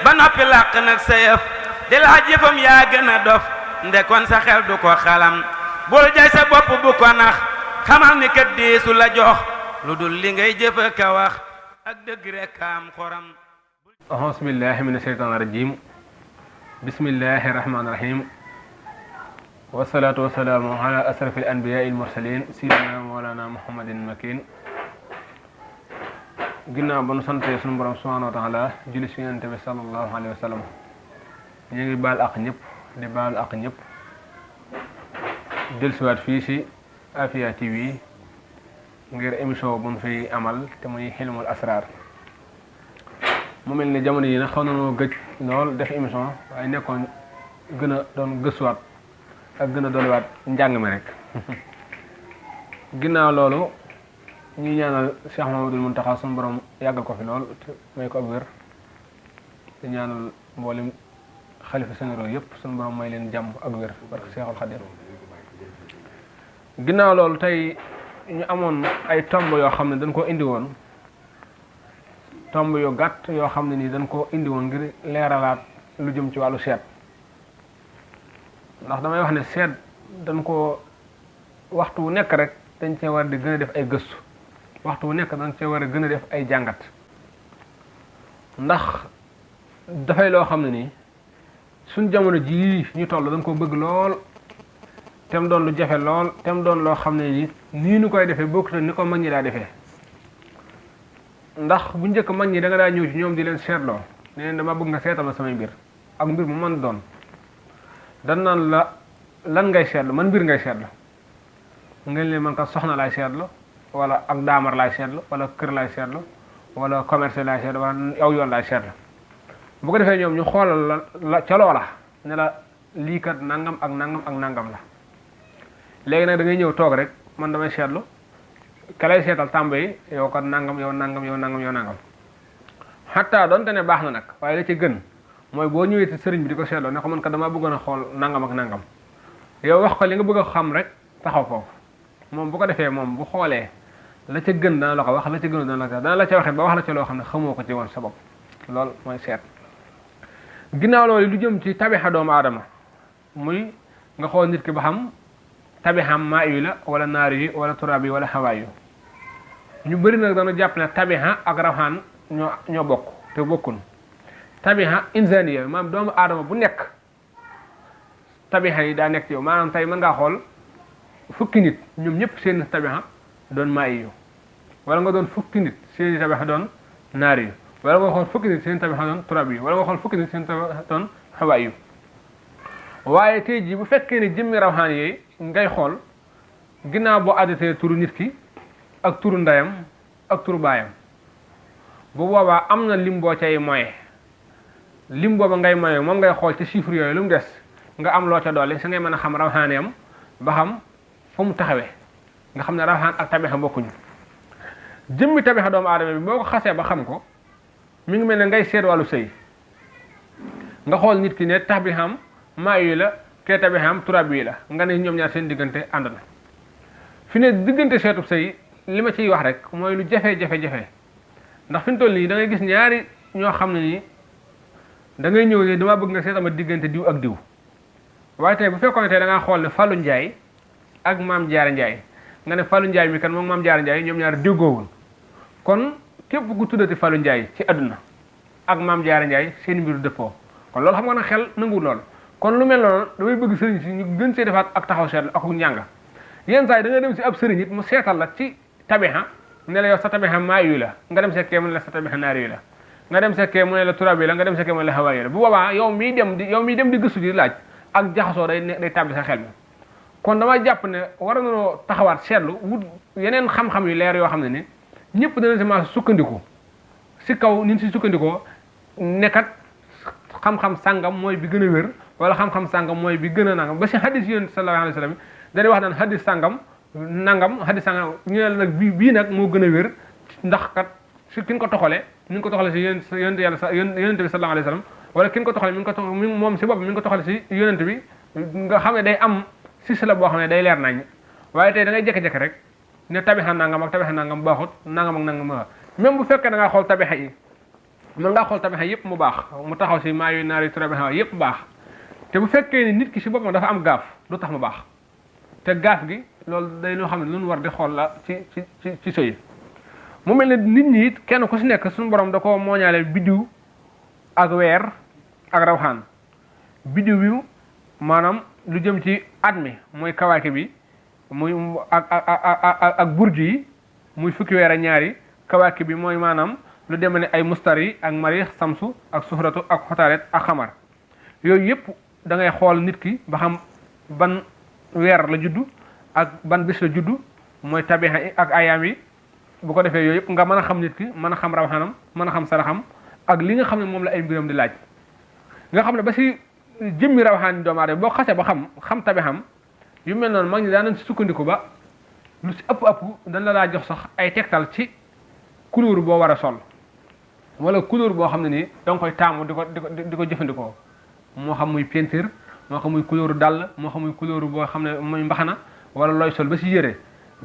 ba noppi làq nag sa yëf di laaj yëfam yaa gën a dof ndekon sa xel du ko xalam bul jay sa bopp bu ko nax xamal ni kat deesu la jox lu dul li ngay jëf ak a wax ak dëgg rek am xoram. auzu billahi mina shaytaani rajim bismillahi rahmaani rahim wasalaatu wasalaamu ala asrafil anbiyaai mursalin sayyidina mawlana muhammadin makin. ginnaaw ba nu santee suñu borom subhanahu wa taala julli si yonent bi sallallahu alayhi wa sallam ñu ngi baal ak ñëpp di baal ak ñëpp dellusiwaat fii si Afia TV ngir émission bu ñu fiy amal te muy Hilmul Asrar. mu mel ni jamono yi nag xaw nañoo gëj lool def émission waaye nekkoon gën a doon gëstuwaat ak gën a dolliwaat njàng mi rek. ginnaaw loolu ñu ñaanal Cheikh Mamadou Muntaxa suñu borom yàggal ko fi lool may ko ak wér di ñaanal mboolem xalifa généraux yëpp suñu borom may leen jàmm ak wér barke Cheikhul Khadim. ginnaaw loolu tey ñu amoon ay tomb yoo xam ne dañ koo indi woon tomb yu gàtt yoo xam ne nii dañ koo indi woon ngir leeralaat lu jëm ci wàllu seet ndax damay wax ne seet dañ ko waxtu wu nekk rek dañ cee war di gën a def ay gëstu waxtu wu nekk dañ cee war a gën a def ay jàngat ndax dafay loo xam ne nii suñ jamono jii ñu toll dañ ko bëgg lool tem doon lu jafe lool tem doon loo xam ne nii nu koy defee bokkut ni ko mag ñi daa defee ndax bu njëkk mag ñi da nga daa ñëw ci ñoom di leen seetloo ne leen dama bëgg nga seetal ma samay mbir ak mbir mu mën doon dan naan la lan ngay seetlu man mbir ngay seetlu ngeen leen man ka soxna laay seetlu wala ak daamar laay seetlu wala kër laay seetlu wala commerce laay seetlu wala aw yoon laay seetlu bu ko defee ñoom ñu xoolal la ca loola ne la lii kat nangam ak nangam ak nangam la léegi nag da ngay ñëw toog rek man damay seetlu ka lay seetal tàmba yi yow kat nangam yow nangam yow nangam yow nangam xataa donte ne baax na nag waaye la ci gën mooy boo ñëwee ci sëriñ bi di ko seetloo ne ko man kat damaa bëggoon a xool nangam ak nangam yow wax ko li nga bëgg a xam rek taxaw foofu moom bu ko defee moom bu xoolee la ca gën dana la ko wax la ca gënu dana la ca waxee ba wax la ca loo xam ne xamoo ko ci woon sa bopp loolu mooy seet. ginnaaw loolu lu jëm ci tabixa doomu aadama muy nga xool nit ki ba xam tabixam maa yu la wala naar yi wala turaab yi wala xawaay yu ñu bëri nag dana jàpp ne tabixa ak rawxaan ñoo bokk te bokkun tabixa insaniya maanaam doomu aadama bu nekk tabixa yi daa nekk ci yow maanaam tey mën ngaa xool fukki nit ñoom ñëpp seen tabixa doon maa yu wala nga doon fukki nit seen tabixa doon naar yu wala nga xool fukki nit seen tabixa doon turaab yi wala nga xool fukki nit seen tabixa doon xawaay yu waaye tey jii bu fekkee ne jëmmi rawxaan yi ngay xool ginnaaw boo addatee turu nit ki ak turu ndeyam ak turu baayam bu boobaa am na lim boo cay moye lim booba ngay moye moom ngay xool ci chiffre yooyu lu mu des nga am loo ca dolli si ngay mën a xam rawxaaniyam ba xam fu mu taxawee nga xam ne rawxaan ak tabixa bokkuñu jëmmi tabixa doomu aadama bi boo ko xasee ba xam ko mi ngi mel ne ngay seet wàllu sëy nga xool nit ki ne tabixam maa yi la kee tabixam turab yi la nga ne ñoom ñaar seen diggante ànd na fi ne diggante seetub sëy li ma ciy wax rek mooy lu jafe-jafe-jafe ndax fi mu toll nii da ngay gis ñaari ñoo xam ne nii da ngay ñëw ne dama bëgg nga seetama diggante diw ak diw waaye tey bu fekkoon ne tey da ngaa xool ne Fallou Ndiaye ak Maam Jaara Ndiaye nga ne Fallou Ndiaye mi kan moom Maam Jaara Ndiaye ñoom ñaar déggoowul kon képp ku tuddati Fallou Ndiaye ci àdduna ak Maam Jaara Ndiaye seen mbiru dëppoo kon loolu xam nga ne xel nanguwul lool kon lu mel noonu damay bëgg sëriñ si ñu gën see defaat ak taxaw seetlu ak njàng yenn saa yi da nga dem si ab sëriñ it mu seetal la ci tabixa ne la yow sa tabixa maa yu la nga dem sekkee mu ne la sa tabixa naar yu la nga dem sekkee mu ne la turab yi la nga dem sekkee mu ne la hawaay yu la bu boobaa yow miy dem di gëstu di laaj ak jaxasoo day tàbbi sa xel mi kon dama jàpp ne war nañoo taxawaat seetlu wut yeneen xam-xam yu leer yoo xam ne ni ñëpp dana si ma sukkandiku si kaw ni si sukkandikoo nekkat xam-xam sàngam mooy bi gën a wér wala xam-xam sàngam mooy bi gën a nangam ba si hadis yonent sallallahu alayhi wa sallam dañuy wax naan hadis sàngam nangam hadis sàngam ñu ne la nag bii nag moo gën a wér ndax kat si ki ñu ko toxalee ñu ngi ko toxalee si yonent yàlla yonent bi sallallahu alayhi wa sallam wala ki ñu ko toxalee mi ngi ko moom si bopp mi ngi ko toxalee si yonent bi nga xam ne day am silsila boo xam ne day leer nañ waaye tey da ngay jékki-jékki rek ne tabixa nangam ak tabixa nangam baaxut nangam ak nangam baaxut même bu fekkee da ngaa xool tabixa yi mën ngaa xool tabixa yëpp mu baax mu taxaw si maa yu naari tabixa yëpp baax te bu fekkee ni nit ki si boppam dafa am gaaf du tax mu baax te gaaf gi loolu day loo xam ne lu ñu war di xool la ci sëy mu mel ne nit ñi it kenn ku si nekk suñu borom da ko mooñaale biddiw ak weer ak rawxaan biddiw bi maanaam lu jëm ci at mi mooy kawaaki bi muy ak burju yi muy fukki weer ak ñaari kawaaki bi mooy maanaam lu deme ne ay mustari ak mariix samsu ak suhratu ak xotaret ak xamar yooyu yëpp da ngay xool nit ki ba xam ban weer la juddu ak ban bis la juddu mooy tabixa ak ayaam yi bu ko defee yooyu yëpp nga mën a xam nit ki mën a xam rawxanam mën a xam saraxam ak li nga xam ne moom la ay mbiram di laaj nga xam ne ba si jëmmi rawxaan doomu aadama boo xasee ba xam tabixam yu mel noonu mag ñi daan nañ si sukkandiku ba lu si ëpp dañ la laa jox sax ay tegtal ci couleur boo war a sol wala couleur boo xam ne nii da nga koy taamu di ko jëfandikoo moo xam muy peinture moo xam muy couleur dàll moo xam muy couleur boo xam ne muy mbaxana wala looy sol ba si yére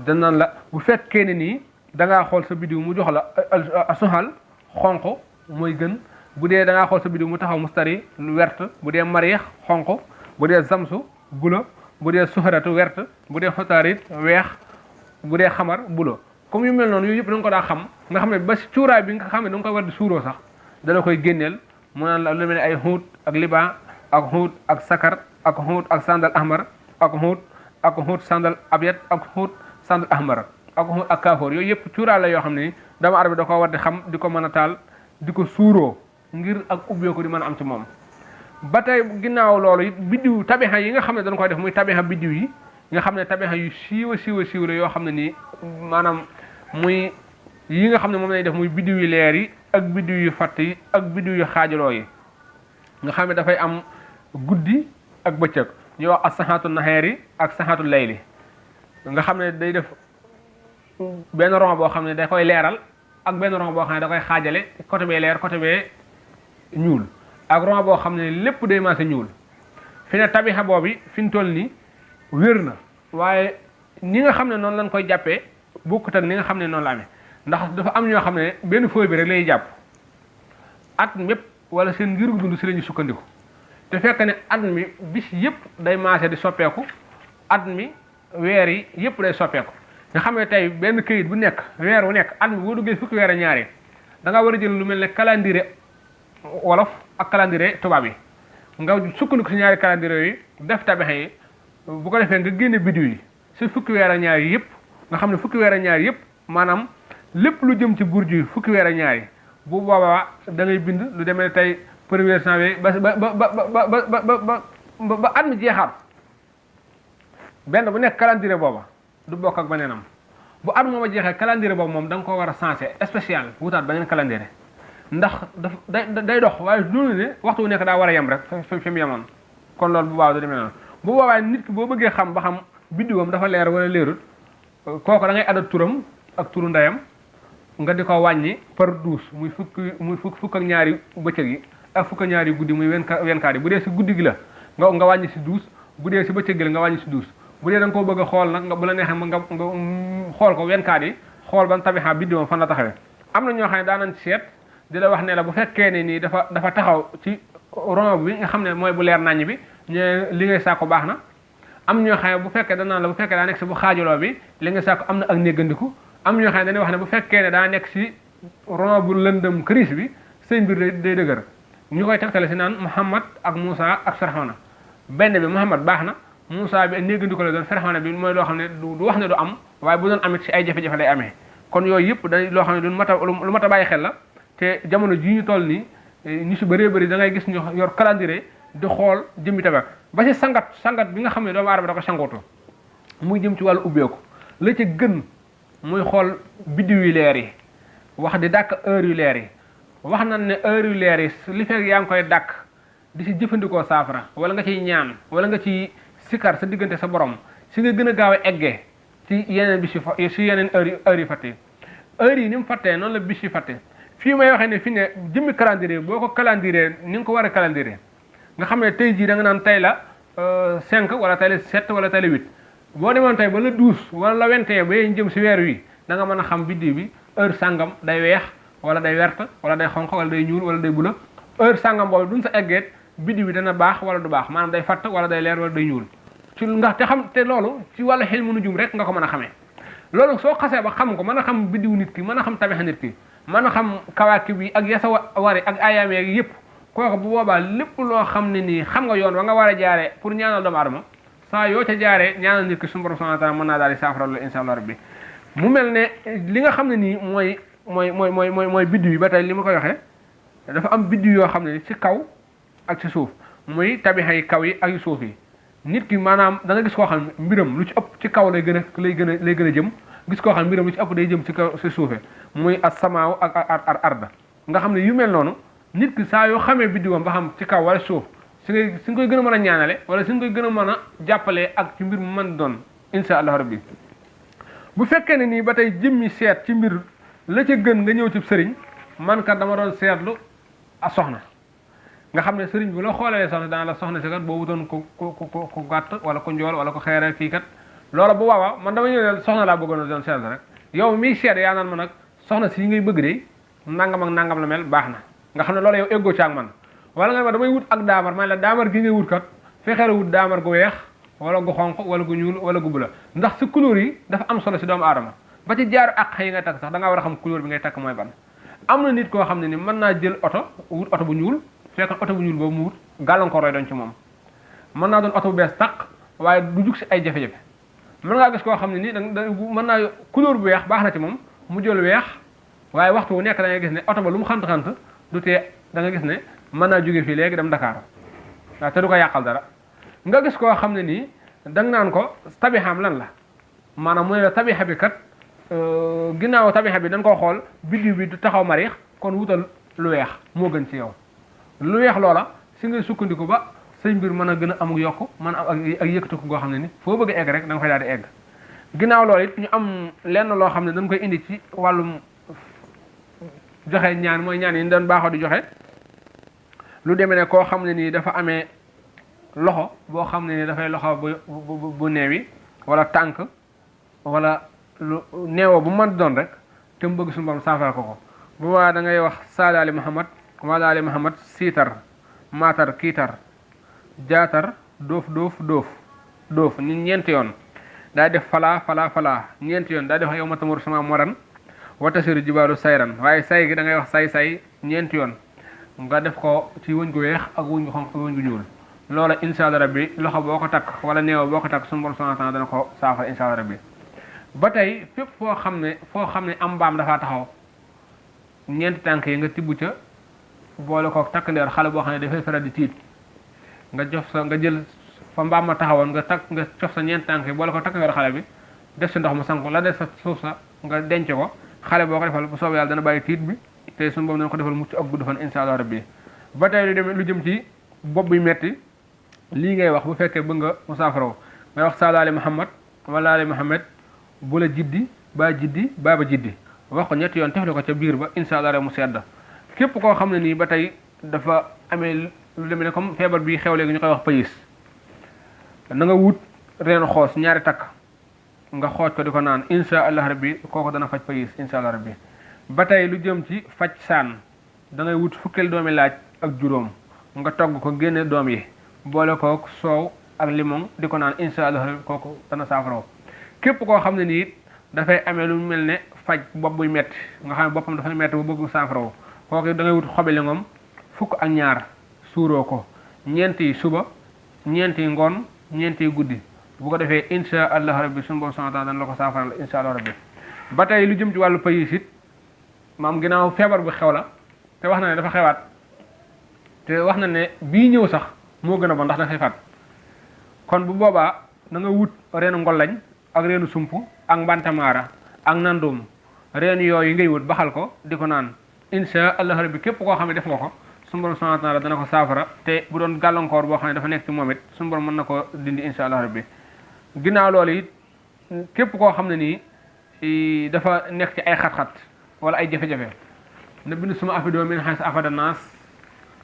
dañ naan la bu fekkee ne nii da ngaa xool sa biddiw mu jox la suxal xonq mooy gën bu dee da ngaa xool sa biddiw mu taxaw mustari lu wert bu dee mariix xonq bu dee zamsu bula bu dee suharatu wert bu dee xotaarit weex bu dee xamar bulo comme yu mel noonu yooyu yëpp da nga ko daa xam nga xam ne ba si cuuraay bi nga xam ne da nga koy war di suuroo sax dala koy génneel mu naan la lu mel ne ay xuut ak liban ak xuut ak sakar ak xuut ak sandal ahmar ak xuut sandal abyad ak xuut sandal ahmar ak xuut ak kaafoor yooyu yëpp cuuraay la yoo xam ne doomu aadama da ko war di xam di ko mën a taal di ko suuroo ngir ak ubbeeku di mën a am ci moom ba tey ginnaaw loolu it biddiw tabixa yi nga xam ne dañ koy def muy tabixa biddiw yi nga xam ne tabixa yu siiwa la yoo xam ne nii maanaam muy yi nga xam ne moom lañuy def muy biddiw yu leer yi ak biddiw yu fatt yi ak biddiw yu xaajaloo yi nga xam ne dafay am guddi ak bëccëg ñuy wax ak saxaatu naxeer yi ak saxaatu layli nga xam ne day def benn rond boo xam ne da koy leeral ak benn rond boo xam ne da koy xaajale côté bee leer côté bee ñuul ak rond boo xam ne lépp day maase ñuul fi ne tabixa boobu fi ñu toll nii wér na waaye ni nga xam ne noonu lañ koy jàppee bokkut ak ni nga xam ne noonu la amee ndax dafa am ñoo xam ne benn fooy bi rek lay jàpp at mépp wala seen ngir dund si la ñu sukkandiku te fekk ne at mi bis yëpp day maase di soppeeku at mi weer yi yëpp day soppeeku nga xam ne tey benn këyit bu nekk weer wu nekk at mi boo duggee fukki weer a ñaari da nga war a jël lu mel ne calendrier wolof ak calendrier tubaab yi nga sukkandiku si ñaari calendrier yi def tabixa yi bu ko defee nga génne biddiw yi si fukki weer a ñaari yëpp nga xam ne fukki weer a ñaari yëpp maanaam lépp lu jëm ci burju yi fukki weer a ñaari bu boobaa da ngay bind lu demee tey 1er janvier ba at mi jeexaat benn bu nekk calendrier booba du bokk ak beneenam bu at moom a jeexee calendrier boobu moom da nga ko war a sensé spécial wutaat beneen calendrier ndax daf day dox waaye loolu ne waxtu wu nekk daa war a yem rek fi mu yemoon kon loolu bu baax du demee noonu bu boobaa nit ki boo bëggee xam ba xam biddiwam dafa leer wala leerut kooku da ngay adat turam ak turu ndeyam nga di ko wàññi par 12 muy fukk ak ñaari bëccëg yi ak fukk ak ñaari guddi muy 24 yi bu dee si guddi gi la nga wàññi si 12 bu dee si bëccëg gi la nga wàññi si 12 bu dee da nga koo bëgg a xool nag nga bu la neexee nga xool ko 24 yi xool ban tabixa biddiwam fan la taxawee am na ñoo xam ne daanañ seet di la wax ne la bu fekkee ne nii dafa taxaw ci rond bi nga xam ne mooy bu leer naññ bi ñu li ngay sàkko baax na am ñoo xam ne bu fekkee danaan la bu fekkee daa nekk si bu xaajaloo bi li nga sàkko am na ak néggandiku am ñoo xam ne dañuy wax ne bu fekkee ne daa nekk si rond bu lëndëm crise bi seen mbir day dëgër ñu koy tegtale si naan Muhammad ak Moussa ak Firxawna benn bi Muhammad baax na Moussa bi ak néggandiku la doon Firxawna bi mooy loo xam ne du wax ne du am waaye bu doon amit si ay jafe-jafe lay amee kon yooyu yëpp day loo xam ne lu mat a bàyyi xel la te jamono jii ñu toll nii ñu si bëree bëri da ngay gis ñu yor calendrier di xool jëmmi tabax ba si sangat bi nga xam ne doomu aadama da ko sangootu muy jëm ci wàllu ubbeeku la ci gën muy xool biddiw yu leer yi wax di dàkk heure yu leer yi wax nañ ne heure yu leer yi li fekk yaa ngi koy dàkk di si jëfandikoo saafara wala nga ciy ñaan wala nga ci sikar sa diggante sa borom si nga gën a gaaw a eggee ci yeneen bis yi si yeneen heures yi fàtte heures yi ni mu fàttee noonu la bis yi fàtte fii may waxee ne fi ne jëmmi calendrier boo ko calendrier ni nga ko war a calendrier nga xam ne tey jii da nga naan tey la 5 wala tey la 7 wala tey la 8 boo demoon tey ba la 12 wala la 21 ba yéen jëm si weer wi da nga mën a xam biddiw bi heure sangam day weex wala day wert wala day xonq wala day ñuul wala day bula heure sangam boobu duñ sa eggeet biddiw bi dana baax wala du baax maanaam day fatt wala day leer wala day ñuul ci ndax te xam te loolu ci wàllu Hilmou nujum rek nga ko mën a xamee loolu soo xasee ba xam ko mën a xam biddiw nit ki mën a xam tabixa nit ki mën a xam kawaakib bi ak yasa wari ak ayaam yeeg yëpp kooku bu boobaa lépp loo xam ne nii xam nga yoon wa nga war a jaaree pour ñaanal doomu aadama saa yoo ca jaaree ñaanal nit ki suñu borom subhanahu wa ta'ala mën naa daal di saafara loolu insha allah rabbi mu mel ne li nga xam ne nii mooy biddiw yi ba tey li ma koy waxee dafa am biddiw yoo xam ne ci kaw ak ci suuf muy tabixa yi kaw yi ak yu suuf yi nit ki maanaam da nga gis koo xam ne mbiram lu ci ëpp ci kaw lay gën a jëm gis koo xam ne mbiram lu ci ëpp day jëm ci kaw ci suufe muy as-samaaw ak arda nga xam ne yu mel noonu nit ki saa yoo xamee biddiwam ba xam ci kaw wala suuf si nga koy gën a mën a ñaanale wala si nga koy gën a mën a jàppalee ak ci mbir mu mën doon insha allah rabbi bu fekkee ne nii ba tey jëmmi seet ci mbir la ca gën nga ñëw ci sëriñ man kat dama doon seetlu a soxna nga xam ne sëriñ bi la xoolee soxna daan la soxna si kat boo wutoon ko gàtt wala ko njool wala ko xeere kii kat loola bu waawaa man dama ñëw ne soxna laa bëggoon doon seetlu rek yow miy seet yaa naan ma nag soxna si ngay bëgg de nangam ak nangam la mel baax na nga xam ne loolu yow eggoo ci ak man wala nga ma damay wut ak daamar man la daamar gi ngay wut kat fexeera wut daamar gu weex wala gu xonq wala gu ñuul wala gu bula ndax si couleur yi dafa am solo si doomu aadama ba ci jaaru ak yi ngay takk sax da ngaa war a xam couleur bi ngay takk mooy ban am na nit koo xam ne ni mën naa jël oto wut oto bu ñuul fekk oto bu ñuul boobu mu wut gàllankoor lay doon ci moom mën naa doon oto bu bees tàq waaye du jug si ay jafe-jafe mën ngaa gis koo xam ne ni mën naa couleur bu weex baax na ci moom mu jël weex waaye waxtu wu nekk da ngay gis ne oto ba lu mu xant-xant du tee da nga gis ne mën naa jóge fii léegi dem Dakar waaw te du ko yàqal dara nga gis koo xam ne nii da nga naan ko tabixaam lan la maanaam mu ne la tabixa bi kat ginnaaw tabixa bi dañ koo xool biddiw bi du taxaw mariix kon wutal lu weex moo gën ci yow lu weex loola si ngay sukkandiku ba say mbir mën a gën a amuk yokk mën a am ak yëkkatiku goo xam ne ni foo bëgg a egg rek da nga fay daal di egg ginnaaw loolu it ñu am lenn loo xam ne dañ koy indi ci wàllum joxe ñaan mooy ñaan yi ñu doon baaxoo di joxe lu demee ne koo xam ne nii dafa amee loxo boo xam ne ni dafay loxo bu neewi wala tànk wala lu neewoo bu mën doon rek te mu bëgg suñu borom saafara ko bu waa da ngay wax saadaali Muhammad waadaali Muhammad siitar maatar kiitar jaatar doof ni ñeenti yoon daa def falaa ñeenti yoon daa def yow ma tamur sama moran watasiru jibaalu sayran waaye say gi da ngay wax say ñeenti yoon nga def ko ci wëñ gu weex ak wëñ gu xonq ak wëñ gu ñuul loola insha Allah rabbi loxo boo ko takk wala neew boo ko takk suñu borom subhanahu wa ta'ala dana ko saafara insha Allah rabbi ba tey fépp foo xam ne am mbaam dafaa taxaw ñeenti tànk yi nga tibb ca boole ko takk ndeer xale boo xam ne dafay faral di tiit nga jël fa mbaam ma taxawoon nga cof sa ñeenti tànk yi boole ko takk ndeer xale bi def si ndox mu sank la def sa suuf sa nga denc ko xale boo ko defal bu soobee yàlla dana bàyyi tiit bi te suñu boobu dana ko defal mucc ak gudd fan insha Allah rabbi ba tey lu jëm ci bopp bi metti lii ngay wax bu fekkee bëgg nga mu saafaraw ngay wax saadaali Muhammad wala ali Muhammad bu la jiddi baa jiddi baaba jiddi wax ko ñetti yoon tefle ko ca biir ba insha Allah rek mu sedda képp koo xam ne nii ba tey dafa amee lu demee ne comme feebar bi xew léegi ñu koy wax payis na nga wut reenu xoos ñaari takk nga xooj ko di ko naan insha Allah rabbi kooku dana faj payis insha Allah rabbi ba tey lu jëm ci faj saan da ngay wut fukkeel doomi laaj ak juróom nga togg ko génne doom yi boole ko soow ak limon di ko naan insha Allah rabbi kooku dana saafaraw képp koo xam ne nii dafay amee lu mel ne faj bopp buy metti nga xam ne boppam dafay metti bu bëgg saafaraw kooku da ngay wut xobi lingom fukk ak ñaar suuroo ko ñeenti suba ñeenti ngoon ñeenti guddi bu ko defee insha Allah rabbi suñu borom subhanahu wa ta'ala dana la ko saafaral insha Allah rabbi ba tey lu jëm ci wàllu payis it maam ginnaaw feebar bu xew la te wax na ne dafa xewaat te wax na ne bii ñëw sax moo gën a bon ndax dafay faat kon bu boobaa da nga wut reenu ngolañ ak reenu sump ak mbantamaara ak nandum reen yooyu ngay wut baxal ko di ko naan insha Allah rabbi képp koo xam ne def nga ko suñu borom subhanahu wa taala dana ko saafara te bu doon gàllankoor boo xam ne dafa nekk ci moom it suñu borom mën na ko dindi insha allah rabbi ginnaaw loolu it képp koo xam ne nii dafa nekk ci ay xat-xat wala ay jafe-jafe na bind suma afidoo min xas afada naas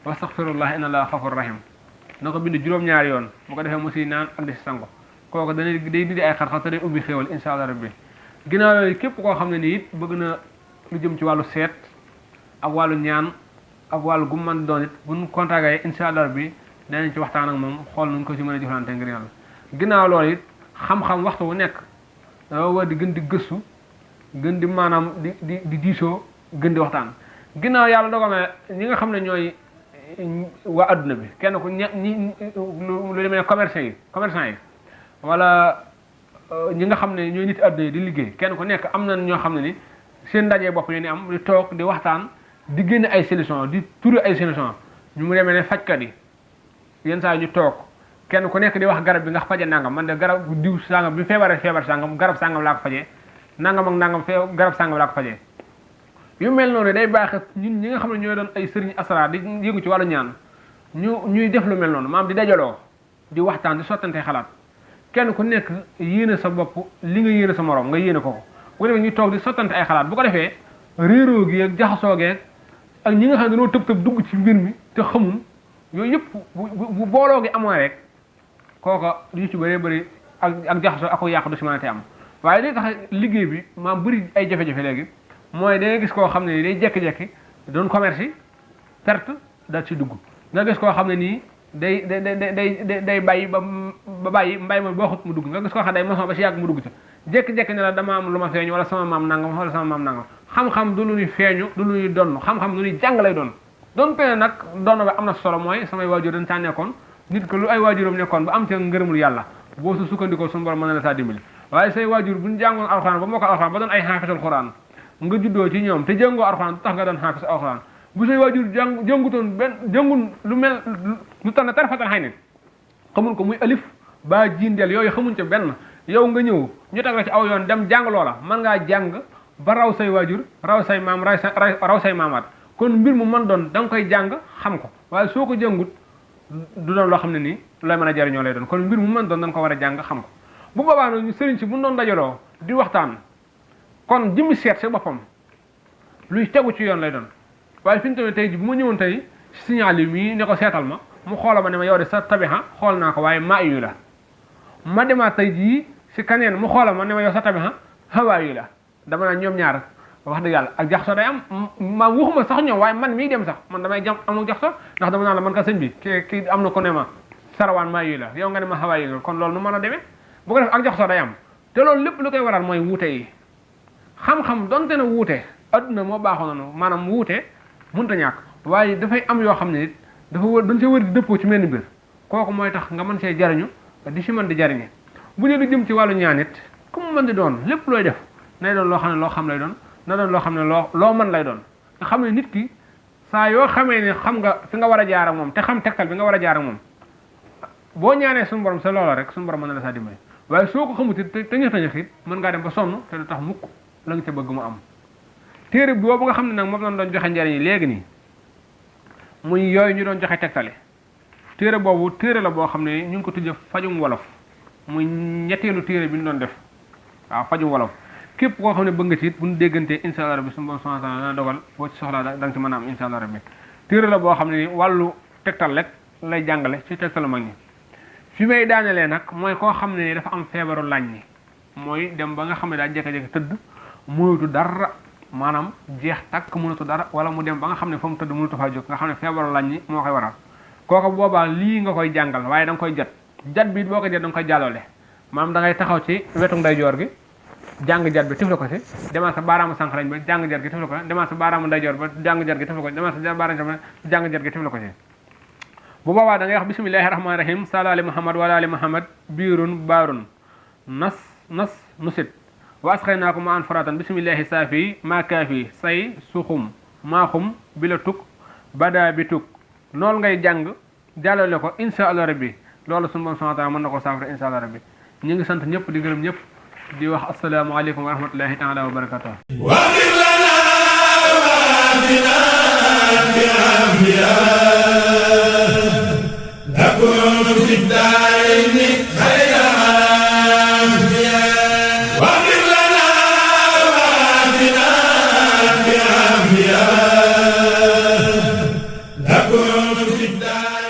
wastaxfirullah inna allaha xafur rahim na ko bind juróom-ñaari yoon bu ko defee mu si naan ak di si sango kooku day dindi ay xat-xat te day ubbi xéewal insha allah rabbi ginnaaw loolu képp koo xam ne nii it bëgg na lu jëm ci wàllu seet ak wàllu ñaan ak wàllu gu man doon it buñ contacté insha allah rabbi danañ ci waxtaan ak moom xool nuñ ko ci mën a jëflante ngir yàlla ginnaaw loolu it xam-xam waxtu wu nekk dafa war di gën di gëstu gën di maanaam di diisoo gën di waxtaan ginnaaw yàlla dogal na ñi nga xam ne ñooy waa adduna bi kenn ku ñi lu demee ne commerçant yi wala ñi nga xam ne ñooy nit adduna yi di liggéey kenn ku nekk am na ñoo xam ne ni seen ndaje bopp ñu ni am di toog di waxtaan di génne ay solution di turu ay solution ñu mu demee ne fajkat yi yenn saa ñu toog kenn ku nekk di wax garab bi nga faje nangam man de garab diw sangam bi feebar sangam garab sangam laa ko fajee nangam ak nangam garab sangam laa ko fajee yu mel noonu day baax ñun ñi nga xam ne ñooy doon ay sëriñ asrar di yëngu ci wàllu ñaan ñuy def lu mel noonu maam di dajaloo di waxtaan di sottante xalaat kenn ku nekk yéene sa bopp li nga yéene sa morom nga yéene ko bu ko defee ñu toog di sottante ay xalaat bu ko defee réeroo gi ak jaxasoo geeg ak ñi nga xam ne dañoo tëb dugg ci mbir mi te xamul yooyu yëpp bu booloo gi amoo rek kooka yu ci bëree bëri ak jaxasoo ak yàq du si mën a te am waaye li tax liggéey bi maam bëri ay jafe-jafe léegi mooy da ngay gis koo xam ne nii day jekki-jekki doon commerce yi perte daal ci dugg nga gis koo xam ne nii day bàyyi ba bàyyi mbay ma boo xut mu dugg nga gis koo xam ne day moson ba si yàgg mu dugg ci jekki-jekki ne la dama am lu ma feeñu wala sama maam nangam wala sama maam nangam xam-xam du lu ñuy feeñu du lu ñuy donn xam-xam lu ñuy jàng lay doon doon te nag doon ba am na solo mooy samay waajur dañ caa nekkoon nit ko lu ay waajuram nekkoon ba am ca ngërëmul yàlla boo su sukkandikoo suñu borom mën na la saa dimbali waaye say waajur buñ jàngoon alxuraan ba moo ko alxuraan ba doon ay xaafisul xuraan nga juddoo ci ñoom te jàngoo alxuraan du tax nga doon xaafis alxuraan bu say waajur jàngutoon jàngun lu mel lu tax na tarfatal xay ne xamul ko muy alif ba jiindeel yooyu xamuñ ca benn yow nga ñëw ñu teg la ci aw yoon dem jàng loola mën ngaa jàng ba raw say waajur raw say maam raw say maamaat kon mbir mu mën doon da nga koy jàng xam ko waaye soo ko jàngut du doon loo xam ne nii looy mën a jariñoo lay doon kon mbir mu mën doon dañ ko war a jàng xam ko bu boobaa nag ñu sëriñ si bu doon dajaloo di waxtaan kon jëmmi seet si boppam luy tegu ci yoon lay doon waaye fi ñu toll tey ji bu ma ñëwoon tey signal yi mii ne ko seetal ma mu xoola ma ne ma yow de sa tabixa xool naa ko waaye maa yu la ma demaat tey jii si kaneen mu xoola ma ne ma yow sa tabixa hawaa yu la dama naa ñoom ñaar wax dëgg yàlla ak jaxso day am ma waxuma sax ñoom waaye man mii dem sax man damay jam amul jaxso ndax dama naa la man ka sëñ bi kii am na ko ne ma sarawaan maa yu la yow nga ne ma hawaa yu la kon loolu nu mën a demee bu ko def ak jaxso day am te loolu lépp lu koy waral mooy wuute yi xam-xam donte na wuute adduna moo baaxoo noonu maanaam wuute mënut a ñàkk waaye dafay am yoo xam ne nit dafa wër dañ see wër di dëppoo ci menn mbir kooku mooy tax nga mën see jariñu di si mën di jariñe bu dee lu jëm ci wàllu ñaan it ku mu mën di doon lépp looy def nay doon loo xam ne loo xam lay doon na doon loo xam ne loo mën lay doon nga xam ne nit ki saa yoo xamee ne xam nga fi nga war a jaar ak moom te xam tegtal bi nga war a jaar ak moom boo ñaanee suñu borom sa loola rek suñu borom mën na la saa dimbali waaye soo ko xamut it te ñax it mën ngaa dem ba sonn te du tax mukk la nga ca bëgg mu am téere boobu nga xam ne nag moom lañ doon joxe njariñ yi léegi nii muy yooyu ñu doon joxe tegtale téere boobu téere la boo xam ne ñu ngi ko tuddee fajum wolof muy ñetteelu téere bi ñu doon def waaw fajum wolof képp koo xam ne bëgg nga ci it bu ñu déggantee incha allah rabbi suñu borom subhanahu wa ta'ala dana dogal boo ci soxlaa da nga ci mën a am incha allah rabbi téere la boo xam ne wàllu tegtal rek lay jàngale ci tegtalu mag ñi fi may daanelee nag mooy koo xam ne dafa am feebaru lañ ñi mooy dem ba nga xam ne daa jékki-jékki tëdd mënatu dara maanaam jeex takk mënatu dara wala mu dem ba nga xam ne fa mu tëdd mënatu faa jóg nga xam ne feebaru lañ ñi moo koy waral kooku boobaa lii nga koy jàngal waaye da nga koy jat bi boo ko jat da nga koy jàllale maanaam da ngay taxaw ci wetu ndeyjoor gi jàng jat bi tifle ko si demal sa baaraamu sànqalañ ba jàng jat gi tifle ko demal sa baaraamu ndeyjoor ba jàng jat gi tifle ko demal sa baaraamu ba jàng jat gi tifle ko si bu boobaa da ngay wax bismillahi rahmaani rahim sala ali muhammad wala ali muhammad biirun baarun nas nusit wa asqaynaakum ma an faratan bismillahi saafi maa kaafi say suxum maaxum bila tuk bada bi tuk noonu ngay jàng jàllale ko insha allah rabbi loolu suñu borom subhanahu wa ta'ala mën na ko saafara insha allah rabbi ñu ngi sant ñëpp di gërëm ñëpp di wax assalaamu aleykum wa rahmatullahi taala wa barakatuh لكم في الدار